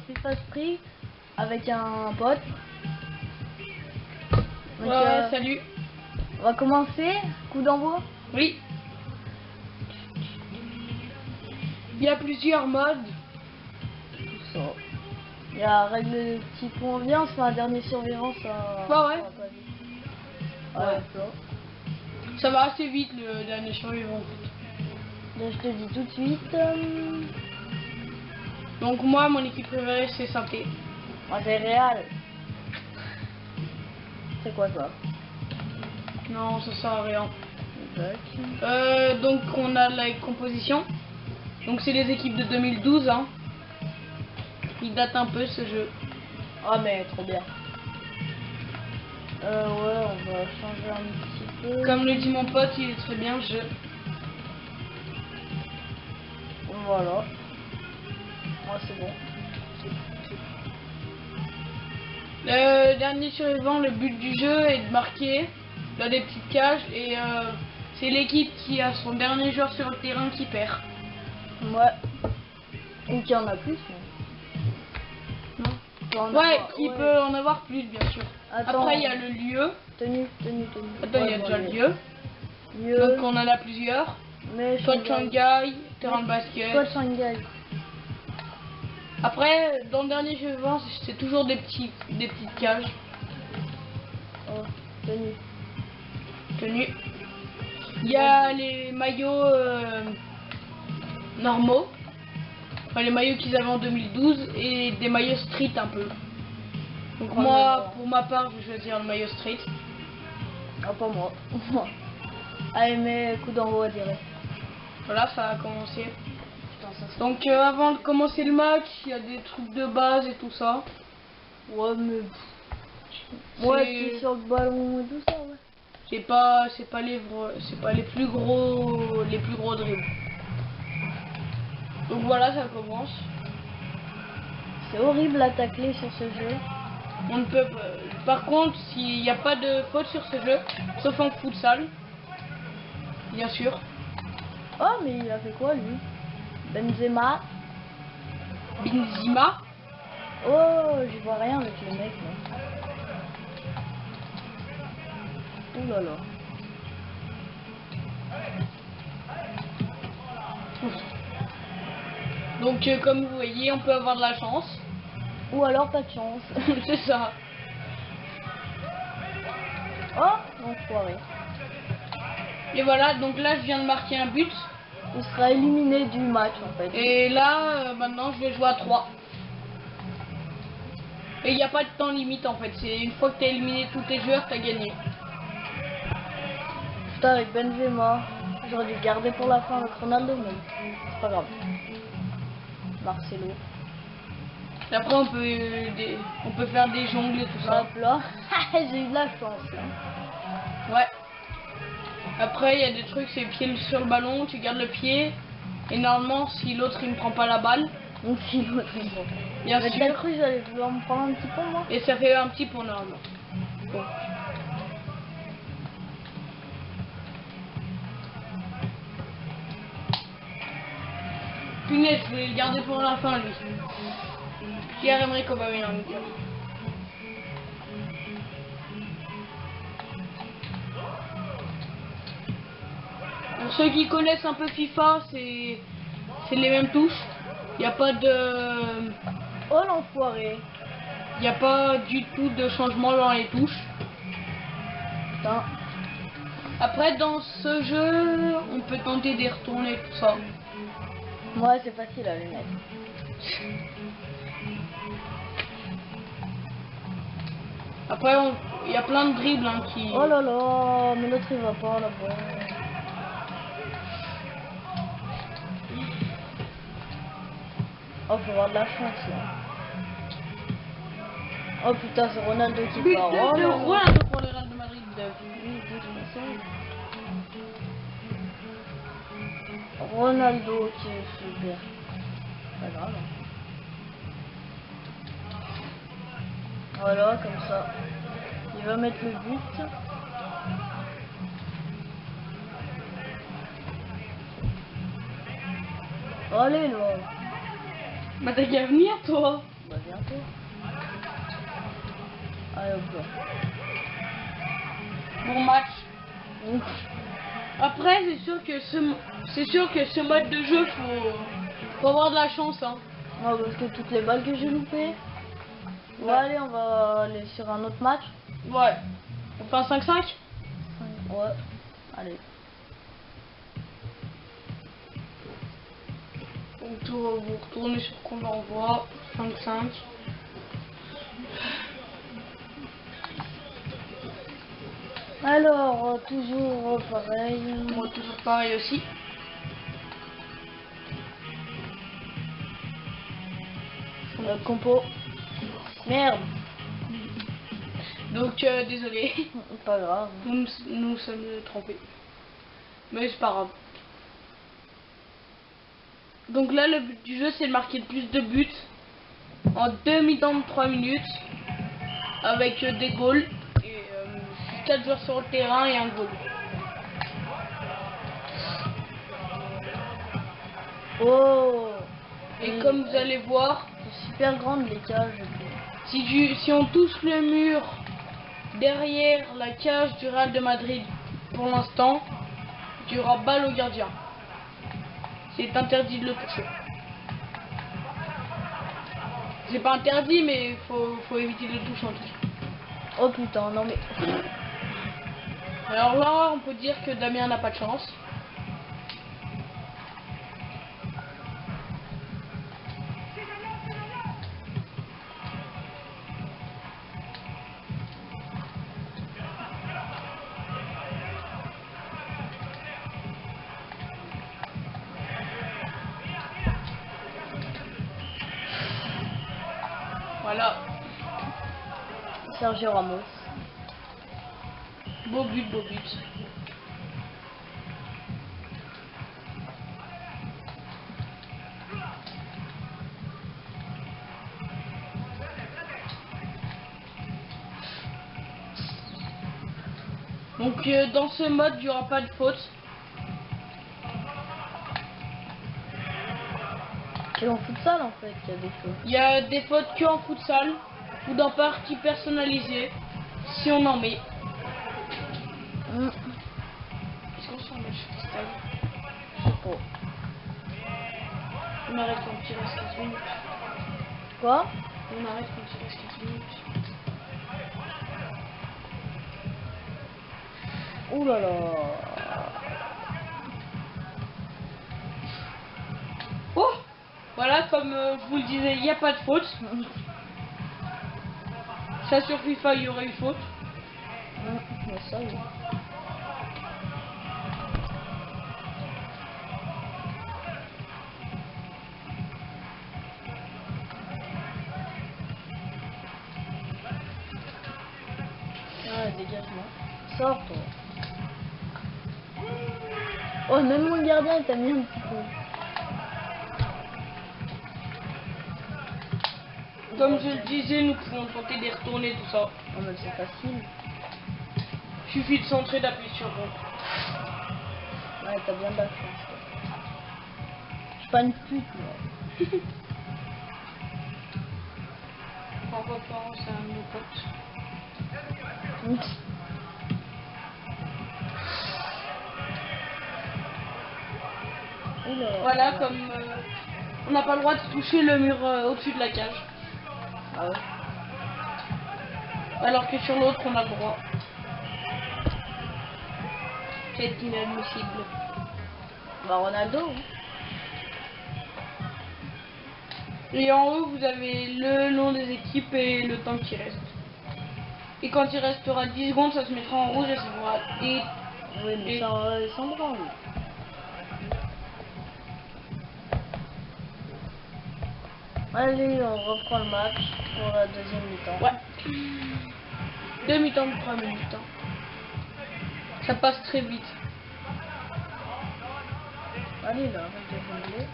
FIFA Street avec un pote. Donc, salut. on va commencer, coup d'envoi. Oui. Il y a plusieurs modes. Ça. Il y a règle de petit coup, on vient, on se fait un dernier survivant, ça... Bah ouais. ça va pas vite. Ouais. Ça. Ça va assez vite le dernier survivant. Là, je te dis tout de suite. Donc moi, mon équipe préférée, c'est Saint-Étienne. Moi, c'est Real. C'est quoi ça? Non, ça sert à rien. Exact. Donc on a la composition. Donc c'est les équipes de 2012. Hein. Il date un peu ce jeu. Ah mais trop bien. Ouais, on va changer un petit peu. Comme le dit mon pote, il est très bien ce jeu. Voilà. Moi c'est bon. Le dernier survivant, le but du jeu est de marquer dans des petites cages et c'est l'équipe qui a son dernier joueur sur le terrain qui perd. Ouais. Ou qu'il y en a plus. Non. Ouais, qui peut en avoir plus bien sûr. Attends. Après il y a le lieu. Tenue. Attends, il y a déjà le lieu. Donc on en a plusieurs. Mais Code Shanghai, terrain de basket. Code Shanghai. Après, dans le dernier jeu vent, c'est toujours des petites cages. Oh, tenue. Il y a les maillots normaux. Enfin, les maillots qu'ils avaient en 2012 et des maillots street un peu. Donc moi, pour ma part, je vais choisir le maillot street. Ah, pas moi. Allez, mais coup d'envoi direct. Voilà, ça a commencé. Putain, ça Donc avant de commencer le match, il y a des trucs de base et tout ça. Ouais, mais... Ouais, tu es sur le ballon et tout ça, ouais. C'est pas les plus gros dribbles. Donc voilà, ça commence. C'est horrible à tacler sur ce jeu. On ne peut par contre, s'il n'y a pas de faute sur ce jeu, sauf en futsal, bien sûr. Oh, mais il a fait quoi lui? Benzema. Oh, je vois rien avec le mec là. Ouh là là. Donc comme vous voyez, on peut avoir de la chance. Ou alors pas de chance. C'est ça. Oh, enfoiré. Et voilà, donc là je viens de marquer un but. Il sera éliminé du match en fait. Et là, maintenant je vais jouer à 3. Et il n'y a pas de temps limite en fait. C'est une fois que tu as éliminé tous tes joueurs, tu as gagné. Putain, avec Benzema. J'aurais dû garder pour la fin avec Ronaldo, mais c'est pas grave. Marcelo. Et après on peut faire des jongles et tout ça. Hop là. J'ai eu de la chance. Hein. Ouais. Après il y a des trucs, c'est pied sur le ballon, tu gardes le pied. Et normalement si l'autre il me prend pas la balle. Donc si l'autre est bon. Bien sûr. T'as cru que j'allais vouloir me prendre un petit peu moi. Et ça fait un petit point normalement. Bon. Punaise, je voulais le garder pour la fin lui. Pierre-Emerick Aubameyang. Pour ceux qui connaissent un peu FIFA, c'est les mêmes touches. Il n'y a pas de... Oh l'enfoiré. Il n'y a pas du tout de changement dans les touches. Putain. Après dans ce jeu, on peut tenter des retournes et tout ça. Ouais, c'est facile à les mettre. Après, il y a plein de dribbles hein, qui... Oh là là, mais l'autre il va pas là-bas. Oh, faut avoir de la chance là. Oh putain, c'est Ronaldo qui But part. de Oh, Ronaldo pour le Real de Madrid. Ronaldo qui est super. Pas grave. Voilà, comme ça. Il va mettre le but. Allez là. Bah t'as qu'à venir toi. Bah tour. Allez hop là. Bon match. Ouf. Après, c'est sûr que ce mode de jeu, faut avoir de la chance, hein. Non, parce que toutes les balles que j'ai loupées. Bon, allez, on va aller sur un autre match. Ouais. On fait un 5-5. Ouais. Allez. Donc vous retournez sur compte d'envoi. 5-5. Alors, toujours pareil. Moi toujours pareil aussi. Compo. Merde. Donc désolé. Pas grave. Nous sommes trompés. Mais c'est pas grave. Donc là, le but du jeu, c'est de marquer le plus de buts en 2 mi-temps de 3 minutes avec des goals et 4 joueurs sur le terrain et un goal. Oh. Et comme vous allez voir, C'est super grande les cages. si on touche le mur derrière la cage du Real de Madrid pour l'instant, il y aura balle au gardien. C'est interdit de le toucher. C'est pas interdit, mais faut éviter de le toucher en tout cas. Oh putain, non mais. Alors là, on peut dire que Damien n'a pas de chance. Voilà, Sergio Ramos. beau but, beau but. Donc dans ce mode, il n'y aura pas de faute. C'est en futsal en fait qu'il y a des choses. Il y a des fautes que en futsal ou dans partie personnalisée, si on en met. Est-ce qu'on s'en met sur freestyle? Je sais pas. On arrête quand il reste 15 minutes. Quoi? On arrête quand il reste 15 minutes. Ouh là là. Oh! Voilà, comme je vous le disais, il n'y a pas de faute. Ça sur FIFA, il y aurait eu faute. Mais ça, oui. Ah, dégagement. Sors toi. Oh, même mon gardien il t'a mis un petit peu. Comme je le disais, nous pouvons tenter des retourner, tout ça. Oh, mais c'est facile. Suffit de centrer, d'appuyer sur rond. Ouais, t'as bien de la chance. Je suis pas une pute, moi. Pourquoi pas, c'est un de nos potes. Ouh là là. Voilà, comme on n'a pas le droit de toucher le mur au-dessus de la cage. Ah ouais. Alors que sur l'autre, on a le droit. C'est inadmissible. Bah, Ronaldo. Hein. Et en haut, vous avez le nom des équipes et le temps qui reste. Et quand il restera 10 secondes, ça se mettra en rouge et ça va. Et Oui, mais Et- ça, ils s'en branlent. Allez, on reprend le match pour la deuxième mi-temps. ouais. Demi-temps de 3 minutes. Hein. Ça passe très vite. Allez là, arrête de jongler.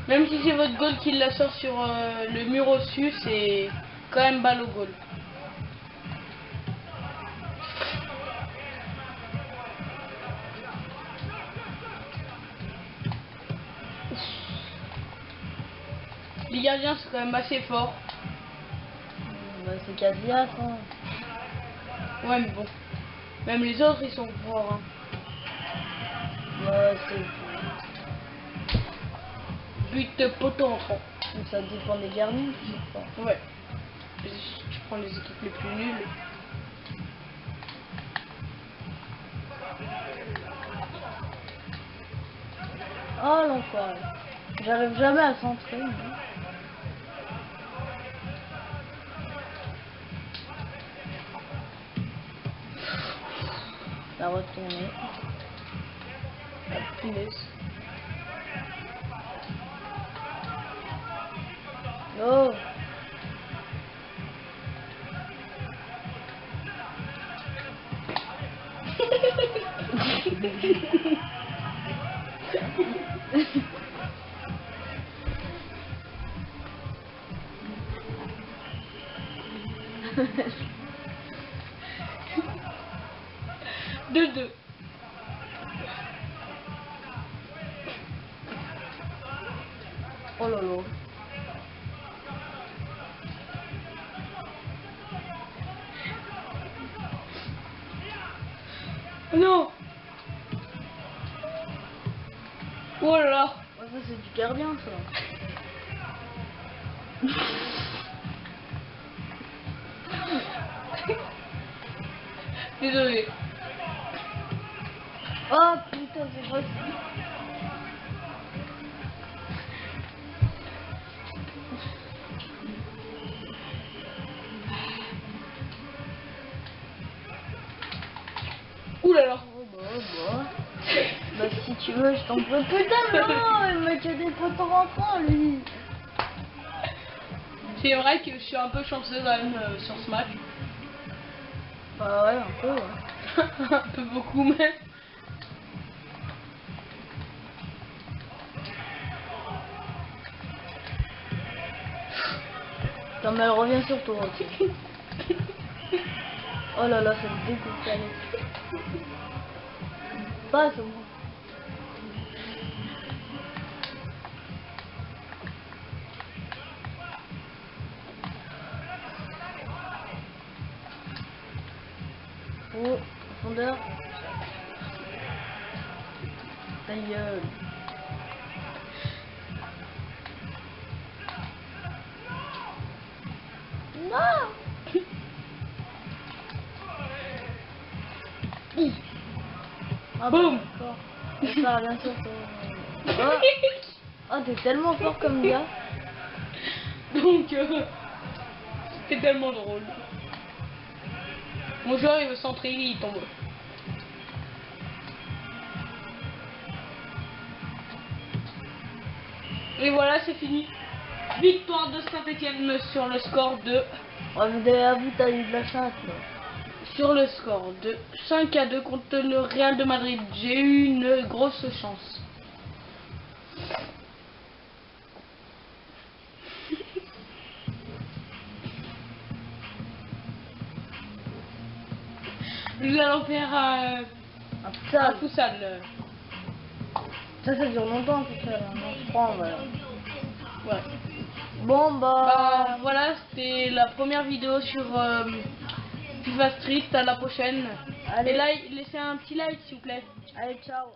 Même si c'est votre goal qui la sort sur le mur au-dessus, c'est quand même balle au goal. Les gardiens sont quand même assez forts. Bah, c'est Casillas, hein. Ouais, mais bon. Même les autres, ils sont forts. Hein. Ouais, c'est... But poteau entrant. Ça dépend des gardiens, je sais pas. Ouais. Tu prends les équipes les plus nulles. Oh l'enfoiré. J'arrive jamais à centrer. Mais... Ça a retourné. Ah, punaise. Oh. Deux. Oh là là. Non. Oh là là. Oh, ça c'est du gardien ça. Désolé. Oh putain c'est vrai. Ouh là là. Oh bah. Bah si tu veux je t'en peux. Putain non, il met que des poteaux rentrants lui. C'est vrai que je suis un peu chanceux quand même sur ce match. Bah ouais un peu ouais. Un peu beaucoup même. Non mais elle revient sur toi. Oh là là, ça me dégoûte, allez. Passe au moins. Oh, profondeur. Ta gueule. Non. Ah Boum. d'accord. Ça revient sur toi. Oh, oh t'es tellement fort comme gars. Donc, c'était tellement drôle. Mon joueur, il veut centrer, il tombe. Et voilà, c'est fini. Victoire de Saint-Etienne sur le score de... Oh, vous t'as eu de la chance là. Sur le score de 5-2 contre le Real de Madrid. J'ai eu une grosse chance. Nous allons faire un Ça, futsal. ça dure longtemps tout ça. Non, je crois, voilà. Ouais. Bon bah... Voilà, c'était la première vidéo sur FIFA Street. À la prochaine. Allez. Et là, laissez un petit like s'il vous plaît. Allez, ciao.